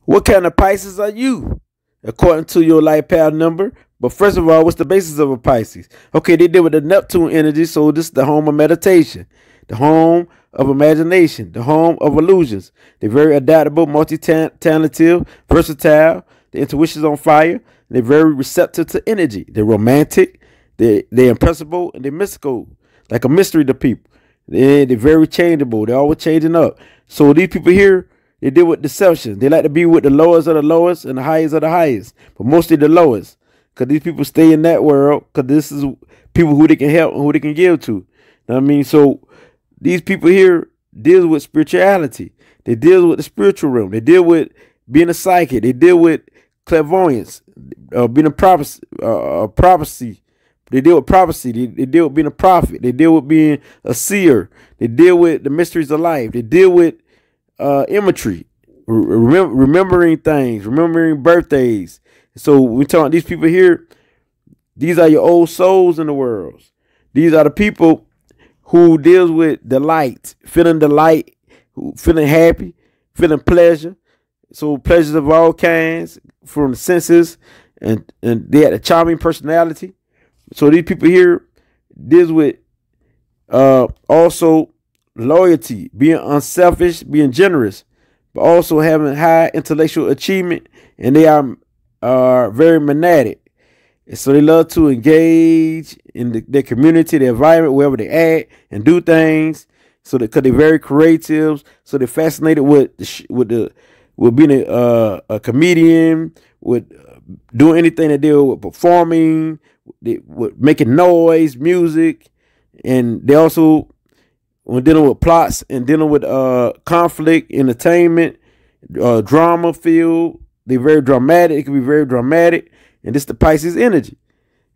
What kind of Pisces are you? According to your life path number. But first of all, what's the basis of a Pisces? Okay, they deal with the Neptune energy, so this is the home of meditation, the home of imagination, the home of illusions. They're very adaptable, multi-talented, versatile. Their intuition's on fire. They're very receptive to energy. They're romantic. They're impressible, and they're mystical, like a mystery to people. They're very changeable. They're always changing up. So these people here, they deal with deception. They like to be with the lowest of the lowest and the highest of the highest, but mostly the lowest, because these people stay in that world, because this is people who they can help and who they can give to. You know what I mean? So these people here deal with spirituality. They deal with the spiritual realm. They deal with being a psychic. They deal with clairvoyance, being a prophecy. They deal with prophecy. They deal with being a prophet. They deal with being a seer. They deal with the mysteries of life. They deal with imagery, remembering things, remembering birthdays. So we talk these people here. These are your old souls in the world. These are the people who deals with delight, feeling happy, feeling pleasure. So pleasures of all kinds from the senses, and they had a charming personality. So these people here deals with also loyalty, being unselfish, being generous, but also having high intellectual achievement, and they are very magnetic. And so they love to engage in their community, their environment, wherever they at, and do things. So because they're very creative, so they're fascinated with being a comedian, with doing anything to deal with performing, with making noise, music, and they also, when dealing with plots and dealing with conflict, entertainment, drama field, they're very dramatic. It can be very dramatic, and this is the Pisces energy.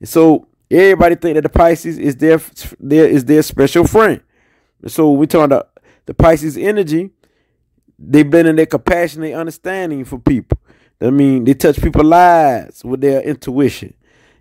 And so everybody think that the Pisces is their special friend. And so we talking about the Pisces energy. They've been in their compassionate understanding for people. I mean, they touch people's lives with their intuition.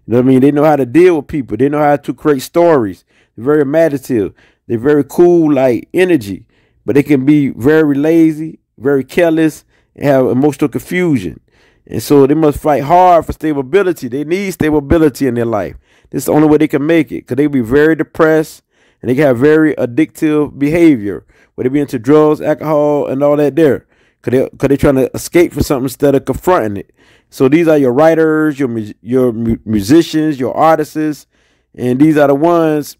You know what I mean? They know how to deal with people. They know how to create stories. They're very imaginative. They're very cool, like energy, but they can be very lazy, very careless, and have emotional confusion. And so they must fight hard for stability. They need stability in their life. This is the only way they can make it, because they be very depressed, and they can have very addictive behavior, where they be into drugs, alcohol, and all that there, because they're trying to escape from something instead of confronting it. So these are your writers, your musicians, your artists, and these are the ones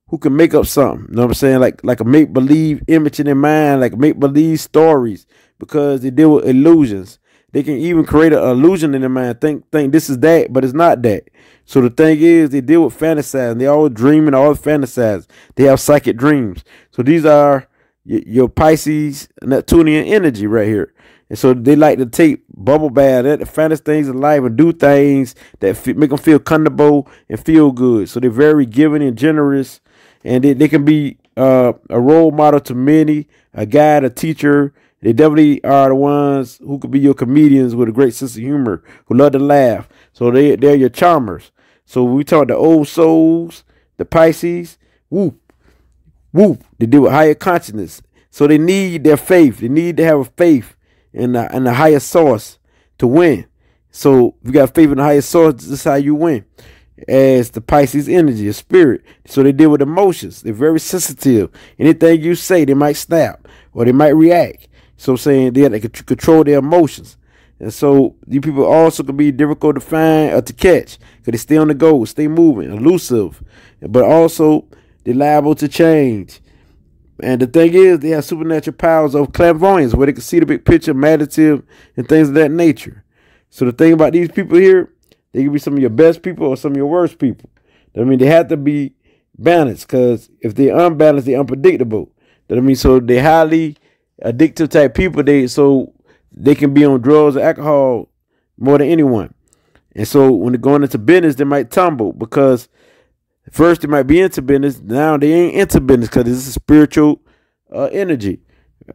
who can make up something. You know what I'm saying? Like a make-believe image in their mind, like make-believe stories, because they deal with illusions. They can even create an illusion in their mind, think this is that, but it's not that. So the thing is, they deal with fantasizing. They all dream and all fantasize. They have psychic dreams. So these are your Pisces Neptunian energy right here. And so they like to take bubble bath at the fantasy things in life and do things that make them feel comfortable and feel good. So they're very giving and generous, and they can be a role model to many, a guide, a teacher. They definitely are the ones who could be your comedians with a great sense of humor, who love to laugh. So they're your charmers. So when we talk the old souls, the Pisces, whoop, they deal with higher consciousness. So they need their faith. They need to have a faith in the higher source to win. So if you got faith in the higher source, this is how you win. As the Pisces energy, a spirit. So they deal with emotions. They're very sensitive. Anything you say, they might snap or they might react. So I'm saying they can control their emotions. And so these people also can be difficult to find or to catch, because they stay on the go, stay moving, elusive. But also they're liable to change. And the thing is, they have supernatural powers of clairvoyance, where they can see the big picture, imaginative, and things of that nature. So the thing about these people here, they can be some of your best people or some of your worst people. I mean, they have to be balanced, because if they're unbalanced, they're unpredictable. I mean, so they're highly addictive type people. So they can be on drugs or alcohol more than anyone. And so when they're going into business, they might tumble, because first they might be into business. Now they ain't into business, because this is spiritual energy,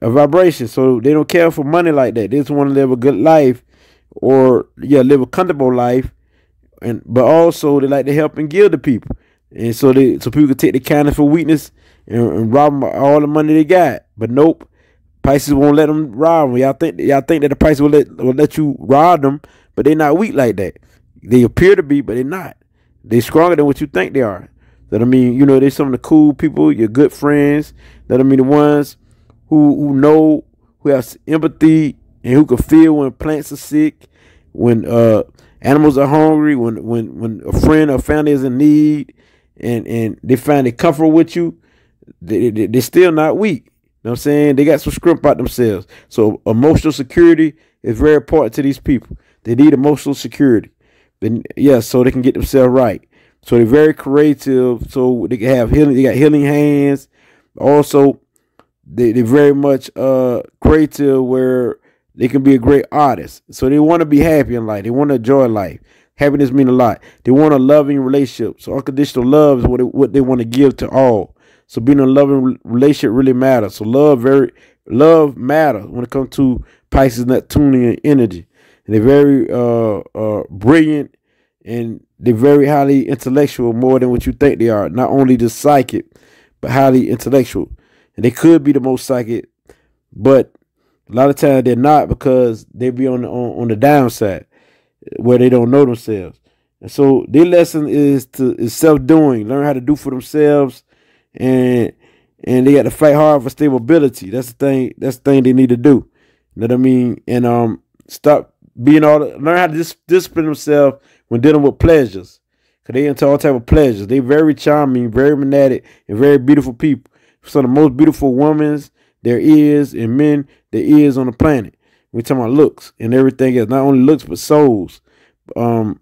a vibration. So they don't care for money like that. They just want to live a good life, or live a comfortable life. But also they like to help and give to people. And so people can take the kindness for weakness and rob them of all the money they got. But nope, Pisces won't let them rob them. Y'all think that the Pisces will let you rob them, but they're not weak like that. They appear to be, but they're not. They're stronger than what you think they are. That I mean, they're some of the cool people, your good friends. That I mean, the ones who know, who have empathy, and who can feel when plants are sick, when animals are hungry, when a friend or family is in need, and they find a comfort with you. They're still not weak. You know what I'm saying? They got some script about themselves. So emotional security is very important to these people. They need emotional security. Then so they can get themselves right. So they're very creative. So they can have healing. They got healing hands. Also, they're very much creative where they can be a great artist. So they want to be happy in life. They want to enjoy life. Happiness means a lot. They want a loving relationship. So unconditional love is what they want to give to all. So being in a loving relationship really matters. So love matters when it comes to Pisces Neptunian energy. And they're very brilliant, and they're very highly intellectual, more than what you think they are. Not only just psychic, but highly intellectual. And they could be the most psychic, but a lot of times they're not, because they be on the downside where they don't know themselves. And so their lesson is self-doing, learn how to do for themselves. And they got to fight hard for stability. That's the thing they need to do. You know what I mean? And stop being learn how to discipline themselves when dealing with pleasures. Cause they into all type of pleasures. They very charming, very magnetic, and very beautiful people. Some of the most beautiful women there is, and men there is on the planet. We're talking about looks and everything else. Not only looks, but souls. But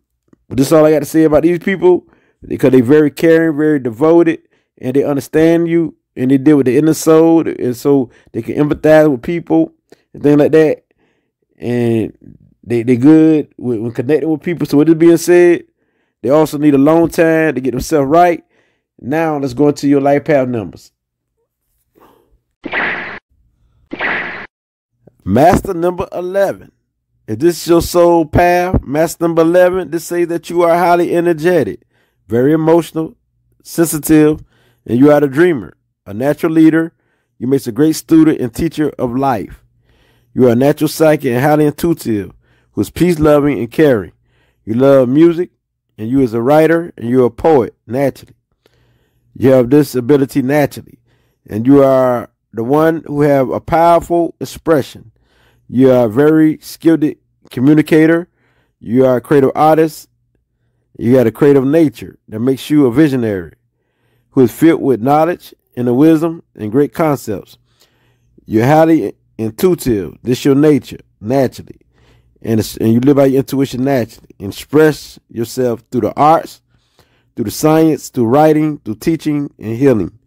this is all I got to say about these people, because they're very caring, very devoted. And they understand you, and they deal with the inner soul, and so they can empathize with people and things like that. And they good when connecting with people. So with this being said, they also need a long time to get themselves right. Now let's go into your life path numbers. Master number 11. If this is your soul path, master number 11, this says that you are highly energetic, very emotional, sensitive, and you are a dreamer, a natural leader. You make a great student and teacher of life. You are a natural psychic and highly intuitive, who's peace-loving and caring. You love music, and you as a writer, and you're a poet naturally. You have this ability naturally, and you are the one who have a powerful expression. You are a very skilled communicator. You are a creative artist. You got a creative nature that makes you a visionary, who is filled with knowledge and the wisdom and great concepts. You're highly intuitive. This is your nature, naturally. And you live by your intuition naturally. And express yourself through the arts, through the science, through writing, through teaching, and healing.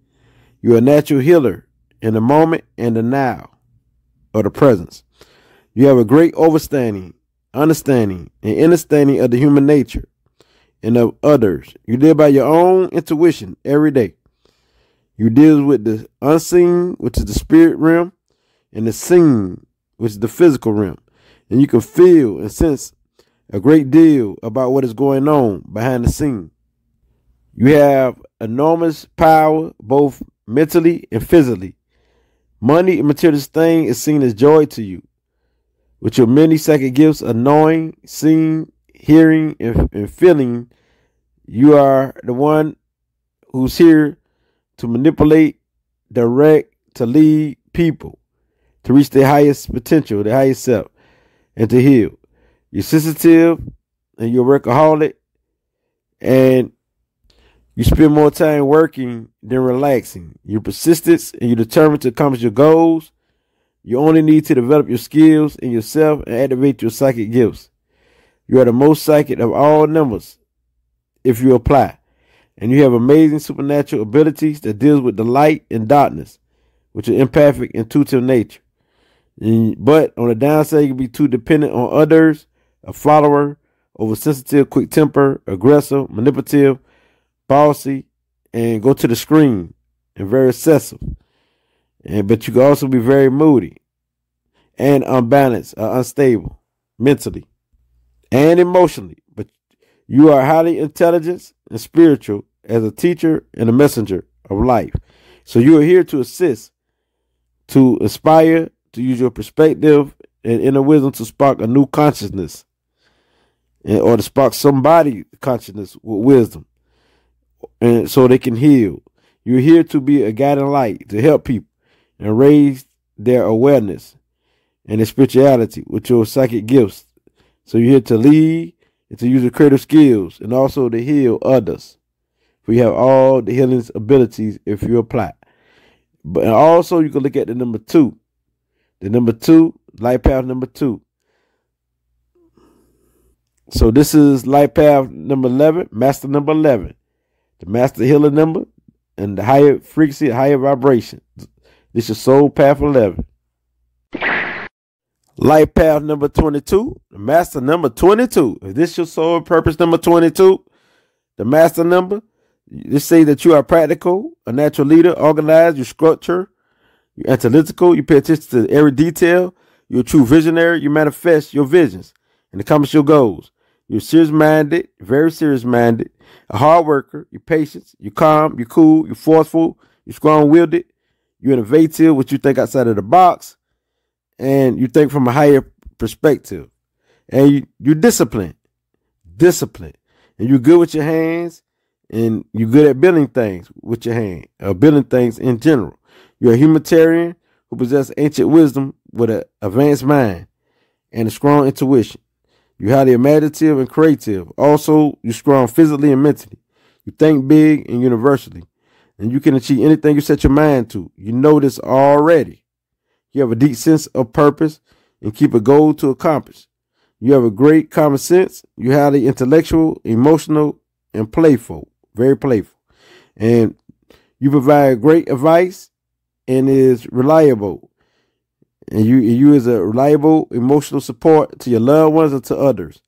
You're a natural healer in the moment and the now, or the presence. You have a great understanding, and understanding of the human nature and of others. You live by your own intuition every day. You deal with the unseen, which is the spirit realm, and the seen, which is the physical realm. And you can feel and sense a great deal about what is going on behind the scene. You have enormous power, both mentally and physically. Money and material things is seen as joy to you. With your many psychic gifts of knowing, seeing, hearing, and feeling, you are the one who's here to manipulate, direct, to lead people to reach their highest potential, their highest self, and to heal. You're sensitive, and you're a workaholic, and you spend more time working than relaxing. You're persistent, and you're determined to accomplish your goals. You only need to develop your skills in yourself and activate your psychic gifts. You are the most psychic of all numbers if you apply. And you have amazing supernatural abilities that deals with the light and darkness, which are empathic, intuitive nature. But on the downside, you can be too dependent on others, a follower, oversensitive, quick temper, aggressive, manipulative, bossy, and go to the screen, and very excessive. But you can also be very moody and unbalanced, unstable mentally and emotionally. But you are highly intelligent and spiritual as a teacher and a messenger of life. So you are here to assist, to inspire, to use your perspective and inner wisdom to spark a new consciousness, or to spark somebody consciousness with wisdom, and so they can heal. You're here to be a guiding light to help people and raise their awareness and their spirituality with your psychic gifts. So you're here to lead and to use your creative skills and also to heal others. We have all the healing abilities if you apply. But also you can look at the number 2. The number 2, life path number 2. So this is life path number 11, master number 11. The master healer number and the higher frequency, higher vibration. This is soul path 11. Life path number 22, the master number 22. If this is your soul purpose number 22, the master number, this say that you are practical, a natural leader, organized, you structure, you're analytical, you pay attention to every detail, you're a true visionary, you manifest your visions and accomplish your goals. You're serious-minded, very serious-minded, a hard worker, you're patient, you're calm, you're cool, you're forceful, you're strong-willed, you're innovative, what you think outside of the box, and you think from a higher perspective. And you're disciplined, and you're good with your hands, and you're good at building things with your hand, or building things in general. You're a humanitarian who possesses ancient wisdom with an advanced mind and a strong intuition. You're highly imaginative and creative. Also, you're strong physically and mentally. You think big and universally, and you can achieve anything you set your mind to. You know this already. You have a deep sense of purpose and keep a goal to accomplish. You have a great common sense. You're highly intellectual, emotional, and playful, very playful. And you provide great advice and is reliable. And you is a reliable emotional support to your loved ones and to others.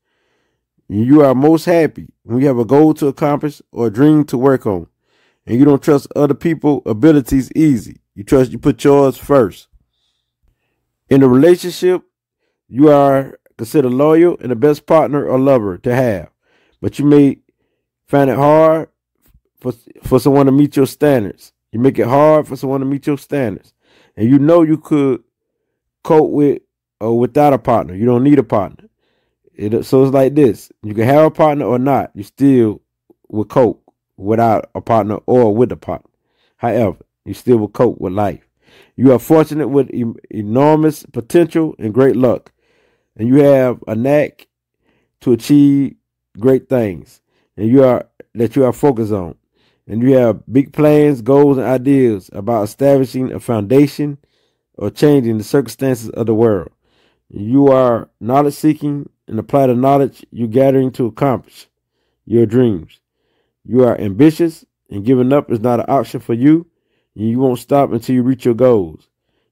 You are most happy when you have a goal to accomplish or a dream to work on. And you don't trust other people's abilities easy. You put yours first. In a relationship, you are considered loyal and the best partner or lover to have. But you may find it hard for someone to meet your standards. You make it hard for someone to meet your standards. And you know you could cope with or without a partner. You don't need a partner. So it's like this. You can have a partner or not. You still will cope without a partner or with a partner. However, you still will cope with life. You are fortunate with enormous potential and great luck. And you have a knack to achieve great things. And you are focused on. And you have big plans, goals, and ideas about establishing a foundation or changing the circumstances of the world. You are knowledge seeking and apply the knowledge you're gathering to accomplish your dreams. You are ambitious and giving up is not an option for you. And you won't stop until you reach your goals.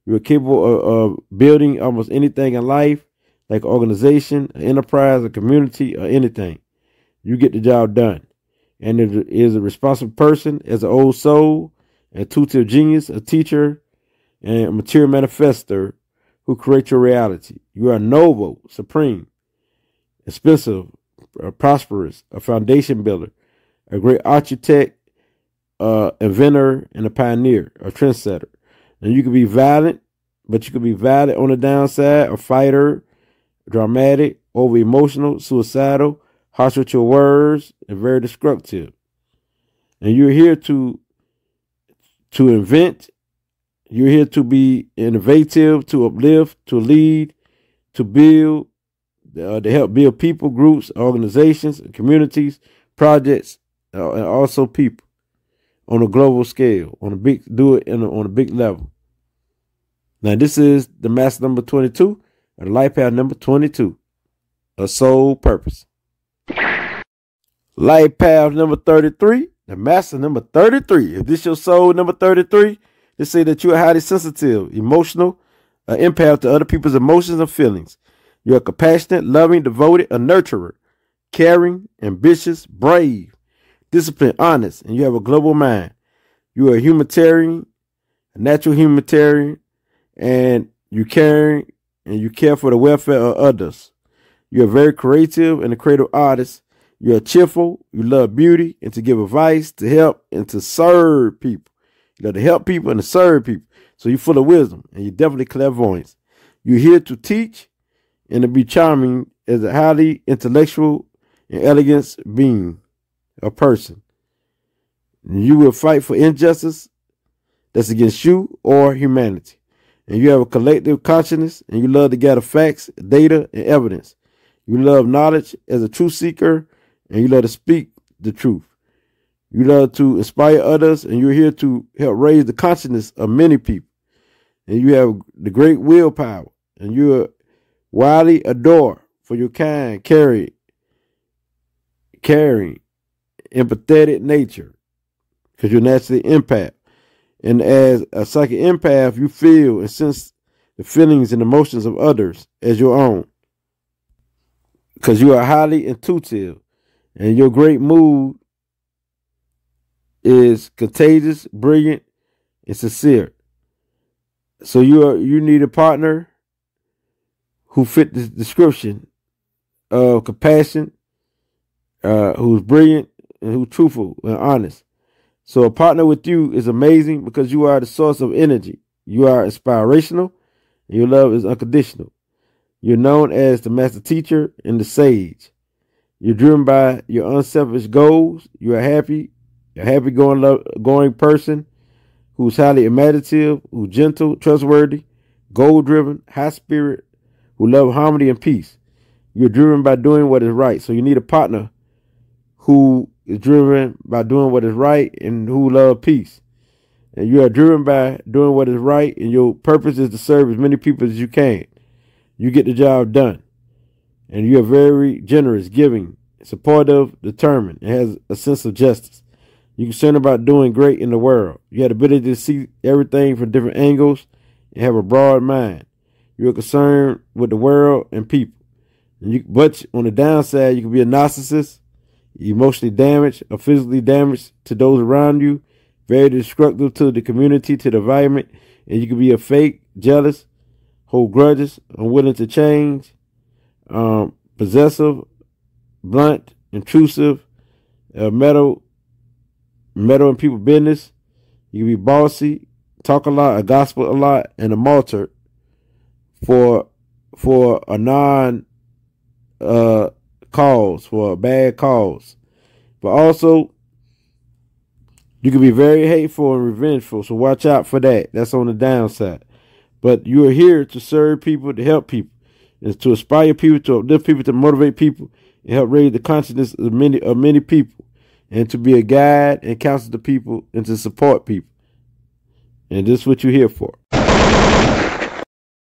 You are capable of building almost anything in life, like an organization, an enterprise, a community, or anything. You get the job done. And it is a responsible person as an old soul, a intuitive genius, a teacher, and a material manifester who creates your reality. You are noble, supreme, expensive, prosperous, a foundation builder, a great architect, inventor, and a pioneer, a trendsetter. And you can be violent, but you can be violent on the downside, a fighter, dramatic, over emotional, suicidal, harsh with your words, and very destructive. And you're here to invent. You're here to be innovative, to uplift, to lead, to build, to help build people, groups, organizations, communities, projects, and also people on a global scale, on a big level. Now, this is the master number 22, and the life path number 22, a soul purpose. Life path number 33, the master number 33. If this your soul number 33, they say that you are highly sensitive, emotional, an empath to other people's emotions and feelings. You are compassionate, loving, devoted, a nurturer, caring, ambitious, brave, disciplined, honest, and you have a global mind. You are a humanitarian, a natural humanitarian, and you caring and you care for the welfare of others. You are very creative and a creative artist. You are cheerful, you love beauty and to give advice, to help and to serve people. You love to help people and to serve people. So you're full of wisdom and you're definitely clairvoyant. You're here to teach and to be charming as a highly intellectual and elegant being, a person. You will fight for injustice that's against you or humanity. And you have a collective consciousness, and you love to gather facts, data, and evidence. You love knowledge as a truth seeker, and you love to speak the truth. You love to inspire others, and you're here to help raise the consciousness of many people. And you have the great willpower, and you're widely adored for your kind, caring, empathetic nature, because you're naturally empath. And as a psychic empath, you feel and sense the feelings and emotions of others as your own, because you are highly intuitive, and your great mood is contagious, brilliant, and sincere. So you need a partner who fit the description of compassion, who's brilliant, and who's truthful and honest. So a partner with you is amazing because you are the source of energy. You are inspirational, and your love is unconditional. You're known as the master teacher and the sage. You're driven by your unselfish goals. You're a happy-going person who's highly imaginative, who's gentle, trustworthy, goal-driven, high-spirit, who love harmony and peace. You're driven by doing what is right. So you need a partner who is driven by doing what is right and who love peace. And you are driven by doing what is right, and your purpose is to serve as many people as you can. You get the job done. And you are very generous, giving, supportive, determined, and has a sense of justice. You're concerned about doing great in the world. You have the ability to see everything from different angles and have a broad mind. You're concerned with the world and people. But on the downside, you can be a narcissist, emotionally damaged or physically damaged to those around you, very destructive to the community, to the environment, and you can be a fake, jealous, hold grudges, unwilling to change, possessive, blunt, intrusive, meddle in people's business. You can be bossy, talk a lot, a gospel a lot, and a martyr for a non cause, for a bad cause. But also, you can be very hateful and revengeful, so watch out for that. That's on the downside. But you are here to serve people, to help people, and to inspire people, to uplift people, to motivate people, and help raise the consciousness of many people, and to be a guide and counsel to people, and to support people. And this is what you're here for.